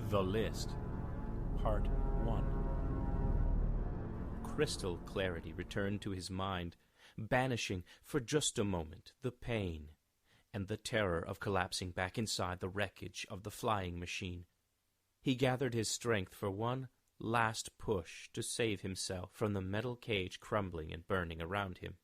The List, Part 1. Crystal clarity returned to his mind, banishing for just a moment the pain and the terror of collapsing back inside the wreckage of the flying machine. He gathered his strength for one last push to save himself from the metal cage crumbling and burning around him,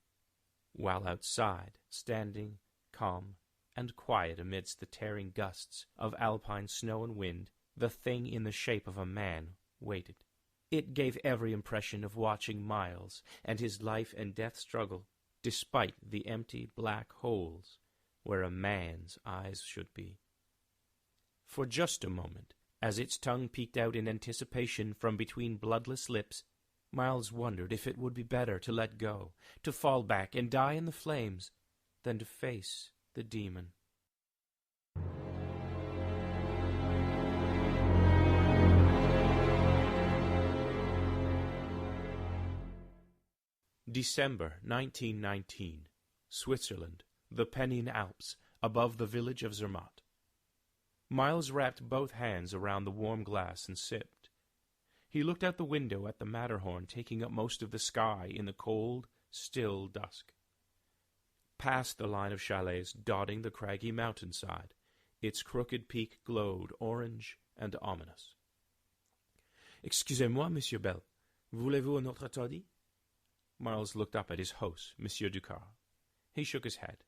while outside, standing calm and quiet amidst the tearing gusts of alpine snow and wind, the thing in the shape of a man waited. It gave every impression of watching Miles and his life and death struggle, despite the empty black holes where a man's eyes should be. For just a moment, as its tongue peeked out in anticipation from between bloodless lips, Miles wondered if it would be better to let go, to fall back and die in the flames, than to face the demon. December 1919, Switzerland, the Pennine Alps, above the village of Zermatt. Miles wrapped both hands around the warm glass and sipped. He looked out the window at the Matterhorn taking up most of the sky in the cold, still dusk. Past the line of chalets dotting the craggy mountainside, its crooked peak glowed orange and ominous. "Excusez-moi, Monsieur Bell. Voulez-vous un autre toddy?" Miles looked up at his host, Monsieur Ducar. He shook his head.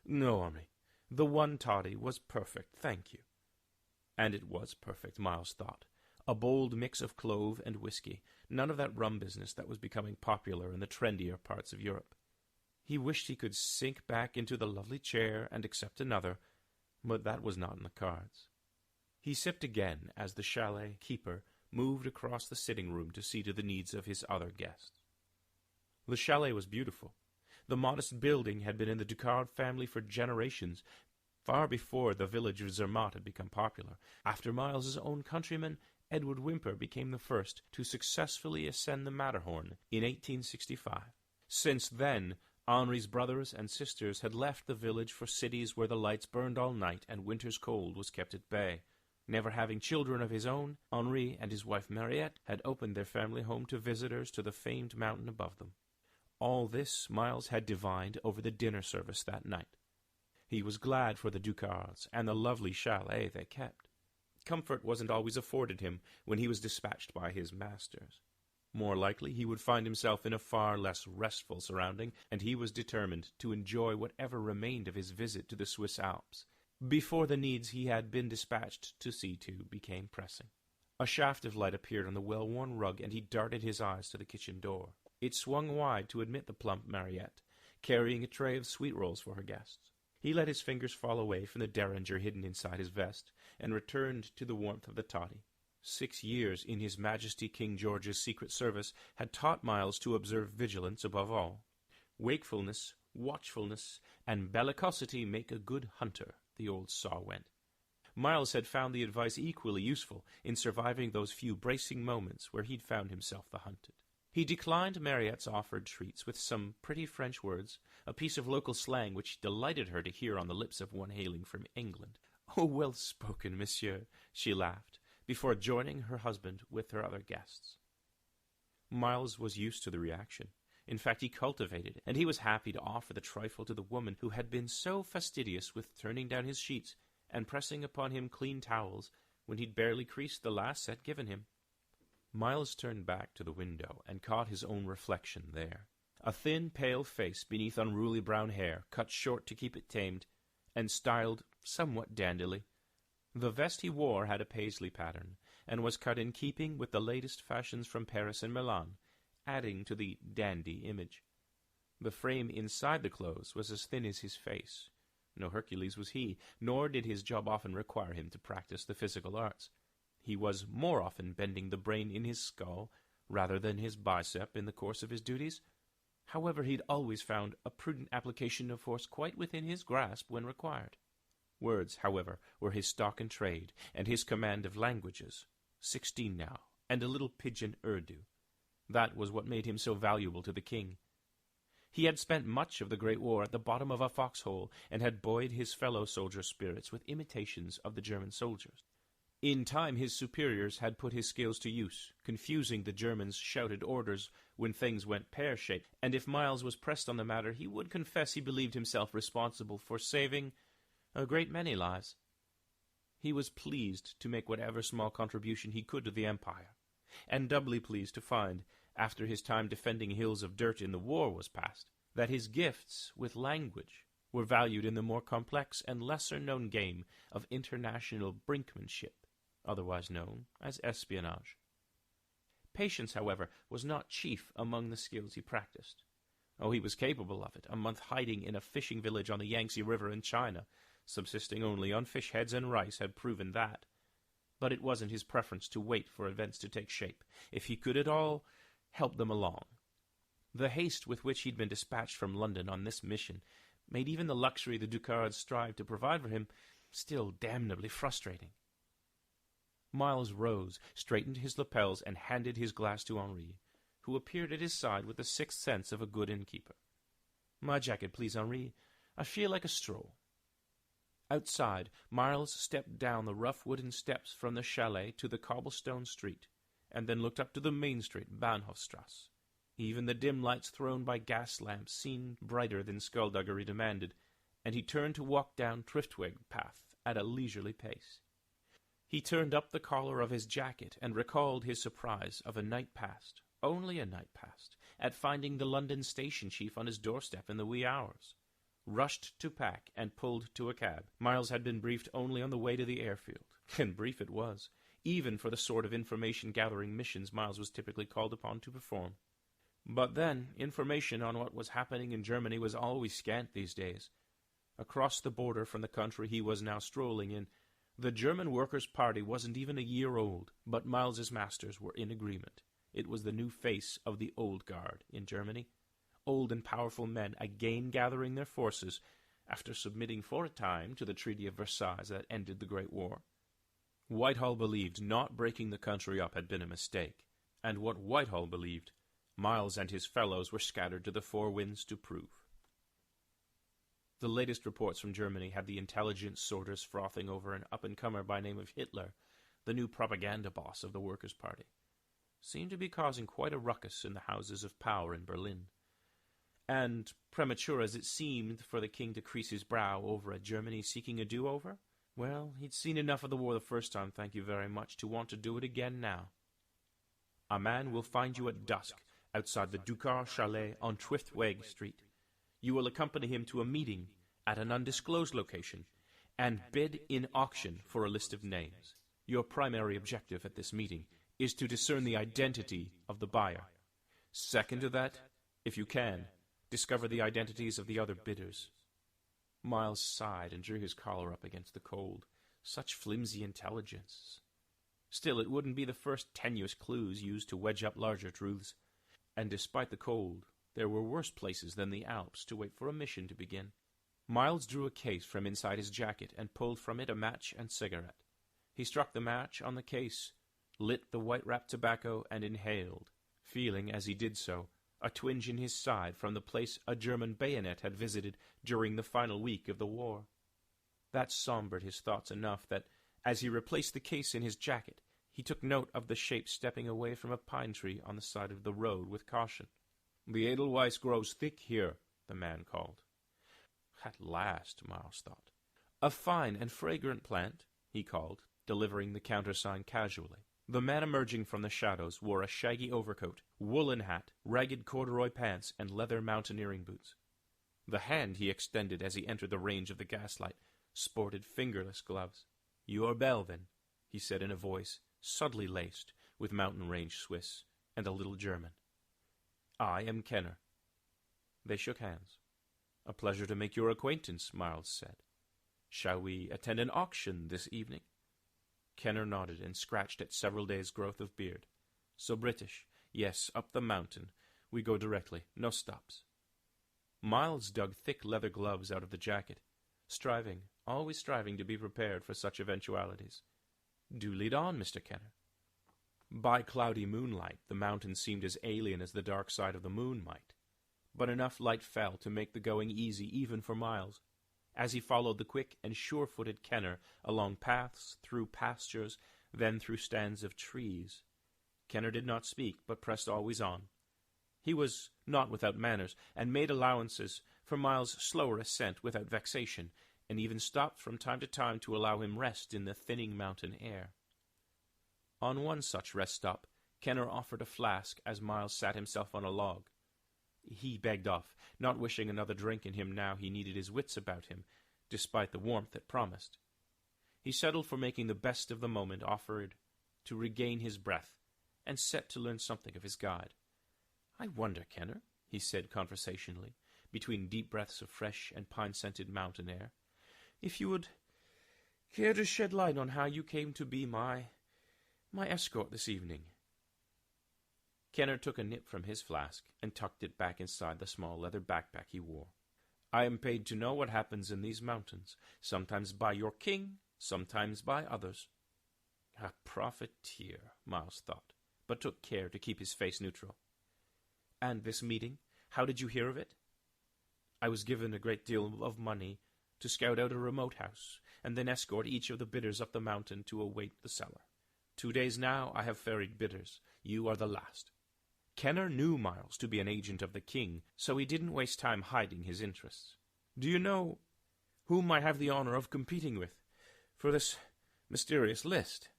"No, Henri. The one toddy was perfect, thank you." And it was perfect, Miles thought. A bold mix of clove and whiskey, none of that rum business that was becoming popular in the trendier parts of Europe. He wished he could sink back into the lovely chair and accept another, but that was not in the cards. He sipped again as the chalet keeper moved across the sitting room to see to the needs of his other guests. The chalet was beautiful. The modest building had been in the Ducard family for generations, far before the village of Zermatt had become popular. After Miles's own countryman, Edward Whymper became the first to successfully ascend the Matterhorn in 1865. Since then, Henri's brothers and sisters had left the village for cities where the lights burned all night and winter's cold was kept at bay. Never having children of his own, Henri and his wife Mariette had opened their family home to visitors to the famed mountain above them. All this Miles had divined over the dinner service that night. He was glad for the Ducards and the lovely chalet they kept. Comfort wasn't always afforded him when he was dispatched by his masters. More likely he would find himself in a far less restful surrounding, and he was determined to enjoy whatever remained of his visit to the Swiss Alps, before the needs he had been dispatched to see to became pressing. A shaft of light appeared on the well-worn rug, and he darted his eyes to the kitchen door. It swung wide to admit the plump Mariette, carrying a tray of sweet rolls for her guests. He let his fingers fall away from the derringer hidden inside his vest, and returned to the warmth of the toddy. 6 years in His Majesty King George's Secret Service had taught Miles to observe vigilance above all. Wakefulness, watchfulness, and bellicosity make a good hunter, the old saw went. Miles had found the advice equally useful in surviving those few bracing moments where he'd found himself the hunted. He declined Mariette's offered treats with some pretty French words, a piece of local slang which delighted her to hear on the lips of one hailing from England. "Oh, well spoken, monsieur," she laughed, before joining her husband with her other guests. Miles was used to the reaction. In fact, he cultivated it, and he was happy to offer the trifle to the woman who had been so fastidious with turning down his sheets and pressing upon him clean towels when he'd barely creased the last set given him. Miles turned back to the window and caught his own reflection there. A thin, pale face beneath unruly brown hair, cut short to keep it tamed, and styled somewhat dandily. The vest he wore had a paisley pattern, and was cut in keeping with the latest fashions from Paris and Milan, adding to the dandy image. The frame inside the clothes was as thin as his face. No Hercules was he, nor did his job often require him to practice the physical arts. He was more often bending the brain in his skull rather than his bicep in the course of his duties. However, he'd always found a prudent application of force quite within his grasp when required. Words, however, were his stock in trade, and his command of languages, 16 now, and a little pidgin Urdu. That was what made him so valuable to the king. He had spent much of the Great War at the bottom of a foxhole, and had buoyed his fellow soldiers' spirits with imitations of the German soldiers. In time his superiors had put his skills to use, confusing the Germans' shouted orders when things went pear-shaped, and if Miles was pressed on the matter, he would confess he believed himself responsible for saving a great many lives. He was pleased to make whatever small contribution he could to the Empire, and doubly pleased to find, after his time defending hills of dirt in the war was past, that his gifts with language were valued in the more complex and lesser-known game of international brinkmanship, otherwise known as espionage. Patience, however, was not chief among the skills he practiced. Oh, he was capable of it, a month hiding in a fishing village on the Yangtze River in China, subsisting only on fish heads and rice, had proven that. But it wasn't his preference to wait for events to take shape, if he could at all help them along. The haste with which he'd been dispatched from London on this mission made even the luxury the Ducards strived to provide for him still damnably frustrating. Miles rose, straightened his lapels, and handed his glass to Henri, who appeared at his side with the sixth sense of a good innkeeper. "My jacket, please, Henri. I feel like a stroll." Outside, Miles stepped down the rough wooden steps from the chalet to the cobblestone street, and then looked up to the main street, Bahnhofstrasse. Even the dim lights thrown by gas lamps seemed brighter than skullduggery demanded, and he turned to walk down Triftweg Path at a leisurely pace. He turned up the collar of his jacket and recalled his surprise of a night past, only a night past, at finding the London station chief on his doorstep in the wee hours. Rushed to pack and pulled to a cab. Miles had been briefed only on the way to the airfield, and brief it was, even for the sort of information-gathering missions Miles was typically called upon to perform. But then, information on what was happening in Germany was always scant these days. Across the border from the country he was now strolling in, the German Workers' Party wasn't even a year old, but Miles's masters were in agreement. It was the new face of the old guard in Germany. Old and powerful men again gathering their forces after submitting for a time to the Treaty of Versailles that ended the Great War. Whitehall believed not breaking the country up had been a mistake, and what Whitehall believed, Miles and his fellows were scattered to the four winds to prove. The latest reports from Germany had the intelligence sorters frothing over an up-and-comer by name of Hitler, the new propaganda boss of the Workers' Party. Seemed to be causing quite a ruckus in the houses of power in Berlin. And, premature as it seemed for the king to crease his brow over a Germany seeking a do-over, well, he'd seen enough of the war the first time, thank you very much, to want to do it again now. "A man will find you at dusk outside the Ducar chalet on Triftweg Street. You will accompany him to a meeting at an undisclosed location and bid in auction for a list of names. Your primary objective at this meeting is to discern the identity of the buyer. Second to that, if you can, discover the identities of the other bidders." Miles sighed and drew his collar up against the cold. Such flimsy intelligence. Still, it wouldn't be the first tenuous clues used to wedge up larger truths. And despite the cold, there were worse places than the Alps to wait for a mission to begin. Miles drew a case from inside his jacket and pulled from it a match and cigarette. He struck the match on the case, lit the white-wrapped tobacco, and inhaled, feeling, as he did so, a twinge in his side from the place a German bayonet had visited during the final week of the war. That sombered his thoughts enough that, as he replaced the case in his jacket, he took note of the shape stepping away from a pine tree on the side of the road with caution. "The Edelweiss grows thick here," the man called. At last, Miles thought. "A fine and fragrant plant," he called, delivering the countersign casually. The man emerging from the shadows wore a shaggy overcoat, woolen hat, ragged corduroy pants, and leather mountaineering boots. The hand he extended as he entered the range of the gaslight sported fingerless gloves. "You're Belvin," he said in a voice subtly laced with mountain range Swiss and a little German. "I am Kenner." They shook hands. "A pleasure to make your acquaintance," Miles said. "Shall we attend an auction this evening?" Kenner nodded and scratched at several days' growth of beard. "So British. Yes, up the mountain. We go directly. No stops." Miles dug thick leather gloves out of the jacket, always striving to be prepared for such eventualities. "Do lead on, Mr. Kenner." By cloudy moonlight, the mountain seemed as alien as the dark side of the moon might, but enough light fell to make the going easy even for Miles, as he followed the quick and sure-footed Kenner along paths, through pastures, then through stands of trees. Kenner did not speak, but pressed always on. He was not without manners, and made allowances for Myles's slower ascent without vexation, and even stopped from time to time to allow him rest in the thinning mountain air. On one such rest stop, Kenner offered a flask as Myles sat himself on a log. He begged off, not wishing another drink in him now he needed his wits about him, despite the warmth it promised. He settled for making the best of the moment offered to regain his breath, and set to learn something of his guide. "I wonder, Kenner," he said conversationally, between deep breaths of fresh and pine-scented mountain air, "if you would care to shed light on how you came to be my escort this evening." Kenner took a nip from his flask and tucked it back inside the small leather backpack he wore. "I am paid to know what happens in these mountains, sometimes by your king, sometimes by others." A profiteer, Myles thought, but took care to keep his face neutral. "And this meeting, how did you hear of it?" "I was given a great deal of money to scout out a remote house, and then escort each of the bidders up the mountain to await the seller. 2 days now I have ferried bidders. You are the last." Kenner knew Myles to be an agent of the king, so he didn't waste time hiding his interests. "Do you know whom I have the honor of competing with for this mysterious list?"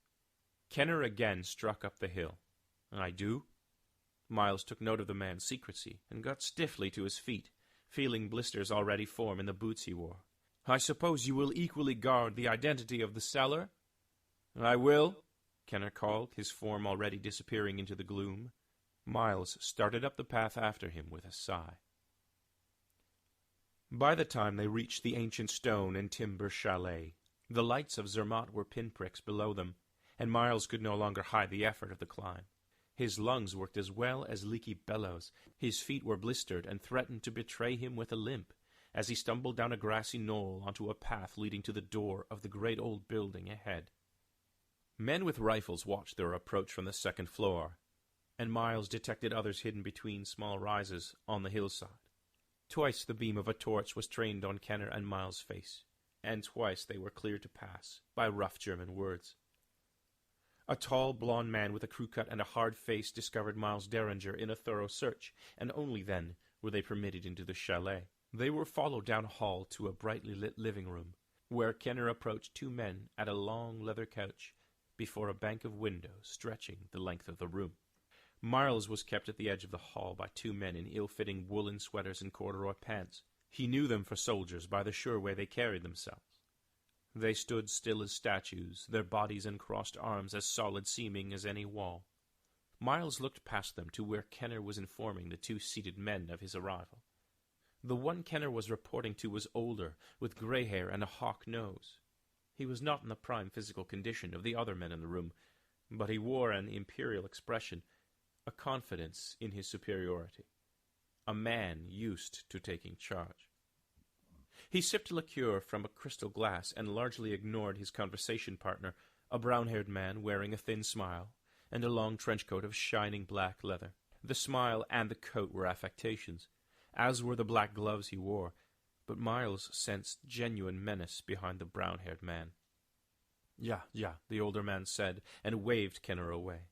Kenner again struck up the hill. "I do." Myles took note of the man's secrecy, and got stiffly to his feet, feeling blisters already form in the boots he wore. "I suppose you will equally guard the identity of the seller?" "I will," Kenner called, his form already disappearing into the gloom. Myles started up the path after him with a sigh. By the time they reached the ancient stone and timber chalet, the lights of Zermatt were pinpricks below them, and Myles could no longer hide the effort of the climb. His lungs worked as well as leaky bellows, his feet were blistered and threatened to betray him with a limp, as he stumbled down a grassy knoll onto a path leading to the door of the great old building ahead. Men with rifles watched their approach from the second floor, and Myles detected others hidden between small rises on the hillside. Twice the beam of a torch was trained on Kenner and Myles' face, and twice they were cleared to pass by rough German words. A tall, blond man with a crew cut and a hard face discovered Myles Derringer in a thorough search, and only then were they permitted into the chalet. They were followed down a hall to a brightly lit living room, where Kenner approached 2 men at a long leather couch before a bank of windows stretching the length of the room. Myles was kept at the edge of the hall by 2 men in ill-fitting woolen sweaters and corduroy pants. He knew them for soldiers by the sure way they carried themselves. They stood still as statues, their bodies and crossed arms as solid-seeming as any wall. Myles looked past them to where Kenner was informing the 2 seated men of his arrival. The one Kenner was reporting to was older, with grey hair and a hawk nose. He was not in the prime physical condition of the other men in the room, but he wore an imperial expression, a confidence in his superiority, a man used to taking charge. He sipped liqueur from a crystal glass and largely ignored his conversation partner, a brown-haired man wearing a thin smile and a long trench coat of shining black leather. The smile and the coat were affectations, as were the black gloves he wore, but Myles sensed genuine menace behind the brown-haired man. Yeah, the older man said, and waved Kenner away.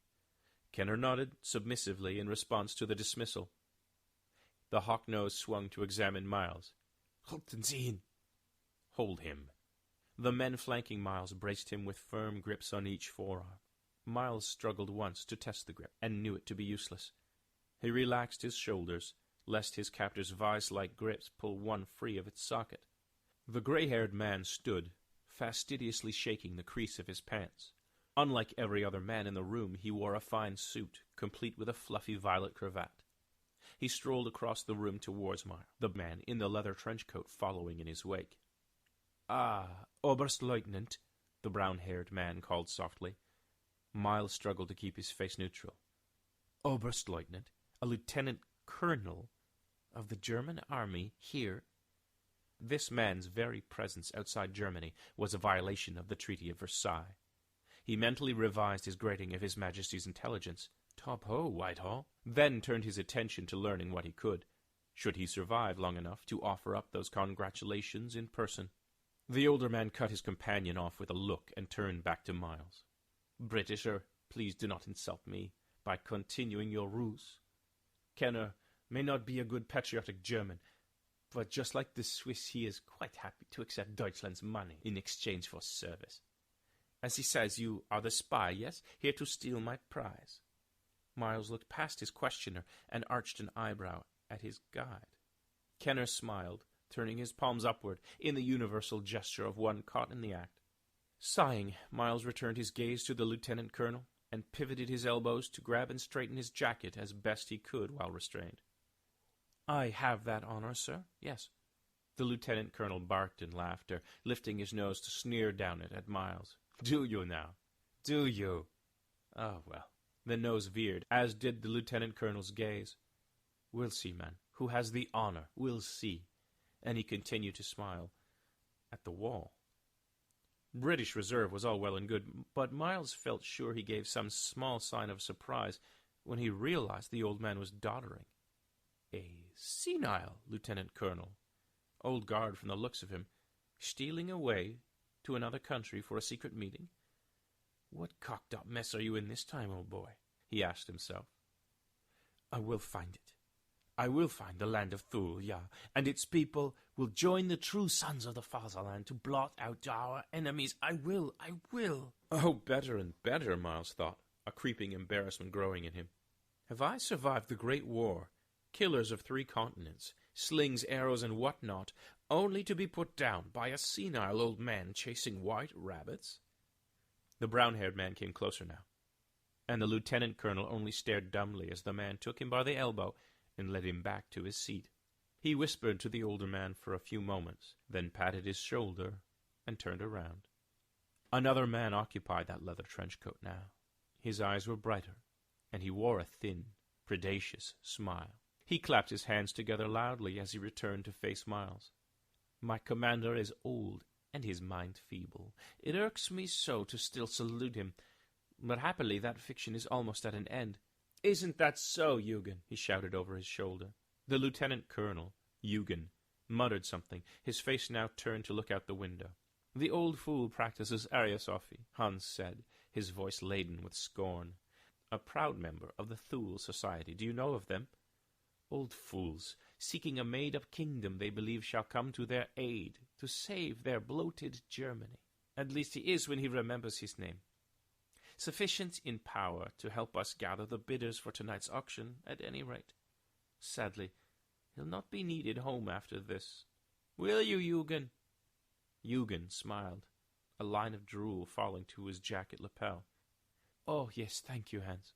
Kenner nodded submissively in response to the dismissal. The hawk-nose swung to examine Myles. "Halten Sie ihn!" "Hold him." The men flanking Myles braced him with firm grips on each forearm. Myles struggled once to test the grip, and knew it to be useless. He relaxed his shoulders, lest his captor's vice-like grips pull one free of its socket. The grey-haired man stood, fastidiously shaking the crease of his pants. Unlike every other man in the room, he wore a fine suit, complete with a fluffy violet cravat. He strolled across the room towards Myles, the man in the leather trench-coat following in his wake. "Ah, Oberstleutnant," the brown-haired man called softly. Myles struggled to keep his face neutral. "Oberstleutnant? A lieutenant colonel of the German army here?" This man's very presence outside Germany was a violation of the Treaty of Versailles. He mentally revised his grading of His Majesty's intelligence, top ho, Whitehall, then turned his attention to learning what he could, should he survive long enough to offer up those congratulations in person. The older man cut his companion off with a look and turned back to Myles. Britisher, please do not insult me by continuing your ruse. Kenner may not be a good patriotic German, but just like the Swiss, he is quite happy to accept Deutschland's money in exchange for service. As he says, you are the spy, yes? Here to steal my prize. Miles looked past his questioner and arched an eyebrow at his guide. Kenner smiled, turning his palms upward in the universal gesture of one caught in the act. Sighing, Miles returned his gaze to the lieutenant colonel and pivoted his elbows to grab and straighten his jacket as best he could while restrained. "I have that honor, sir, yes." The lieutenant colonel barked in laughter, lifting his nose to sneer down it at Miles. "Do you now? Do you?" Oh, well. The nose veered, as did the lieutenant colonel's gaze. "We'll see, man. Who has the honor? We'll see." And he continued to smile at the wall. British reserve was all well and good, but Miles felt sure he gave some small sign of surprise when he realized the old man was doddering. A senile lieutenant colonel, old guard from the looks of him, stealing away to another country for a secret meeting? "What cocked-up mess are you in this time, old boy?" he asked himself. "I will find it. I will find the land of Thule, yeah, and its people will join the true sons of the fatherland to blot out our enemies. I will. Oh, better and better, Miles thought, a creeping embarrassment growing in him. Have I survived the Great War, killers of 3 continents, slings, arrows, and what-not, only to be put down by a senile old man chasing white rabbits? The brown-haired man came closer now, and the lieutenant colonel only stared dumbly as the man took him by the elbow and led him back to his seat. He whispered to the older man for a few moments, then patted his shoulder and turned around. Another man occupied that leather trench coat now. His eyes were brighter, and he wore a thin, predacious smile. He clapped his hands together loudly as he returned to face Miles. "My commander is old, and his mind feeble. It irks me so to still salute him, but happily that fiction is almost at an end." "Isn't that so, Eugen?" he shouted over his shoulder. The lieutenant colonel, Eugen, muttered something, his face now turned to look out the window. "The old fool practices Ariosophy," Hans said, his voice laden with scorn. "A proud member of the Thule Society. Do you know of them? Old fools, seeking a made-up kingdom they believe shall come to their aid, to save their bloated Germany. At least he is when he remembers his name. Sufficient in power to help us gather the bidders for tonight's auction, at any rate. Sadly, he'll not be needed home after this. Will you, Eugen?" Eugen smiled, a line of drool falling to his jacket lapel. "Oh, yes, thank you, Hans."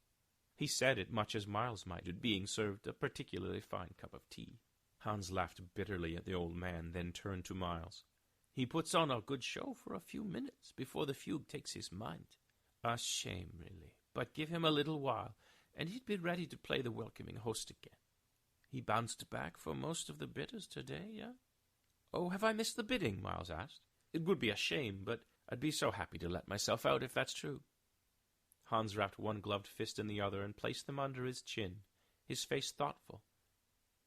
He said it much as Miles might at being served a particularly fine cup of tea. Hans laughed bitterly at the old man, then turned to Miles. "He puts on a good show for a few minutes before the fugue takes his mind. A shame, really, but give him a little while, and he'd be ready to play the welcoming host again. He bounced back for most of the bidders today, yeah?" "Oh, have I missed the bidding?" Miles asked. "It would be a shame, but I'd be so happy to let myself out if that's true." Hans wrapped one gloved fist in the other and placed them under his chin, his face thoughtful.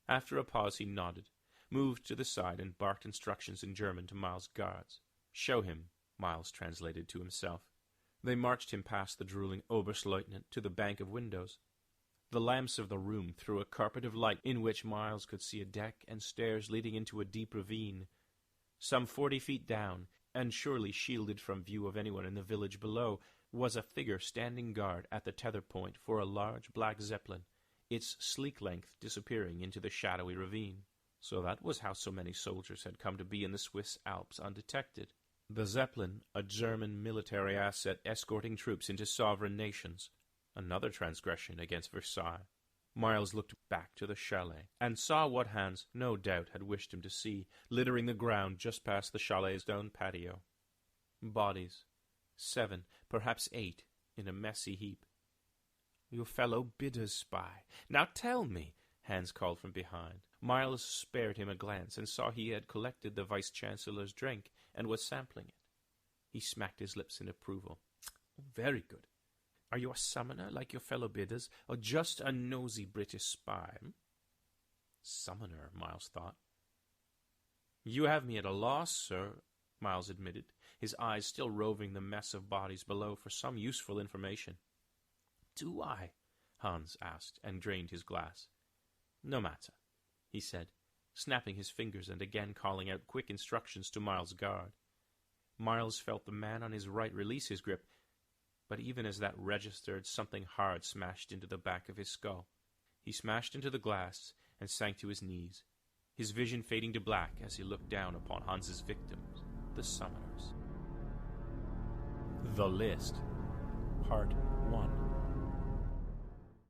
After a pause he nodded, moved to the side, and barked instructions in German to Miles' guards. "Show him," Miles translated to himself. They marched him past the drooling Oberstleutnant to the bank of windows. The lamps of the room threw a carpet of light in which Miles could see a deck and stairs leading into a deep ravine. Some 40 feet down, and surely shielded from view of anyone in the village below, was a figure standing guard at the tether point for a large black Zeppelin, its sleek length disappearing into the shadowy ravine. So that was how so many soldiers had come to be in the Swiss Alps undetected. The Zeppelin, a German military asset escorting troops into sovereign nations. Another transgression against Versailles. Miles looked back to the chalet, and saw what Hans no doubt had wished him to see, littering the ground just past the chalet's stone patio. Bodies. 7, perhaps 8, in a messy heap. "Your fellow bidders, spy. Now tell me," Hans called from behind. Miles spared him a glance and saw he had collected the vice-chancellor's drink and was sampling it. He smacked his lips in approval. "Very good. Are you a summoner like your fellow bidders, or just a nosy British spy?" Summoner, Miles thought. "You have me at a loss, sir. Miles admitted, his eyes still roving the mess of bodies below for some useful information. "Do I?" Hans asked, and drained his glass. "No matter," he said, snapping his fingers and again calling out quick instructions to Miles' guard. Miles felt the man on his right release his grip, but even as that registered, something hard smashed into the back of his skull. He smashed into the glass and sank to his knees, his vision fading to black as he looked down upon Hans's victims, the summoners. The List, Part 1.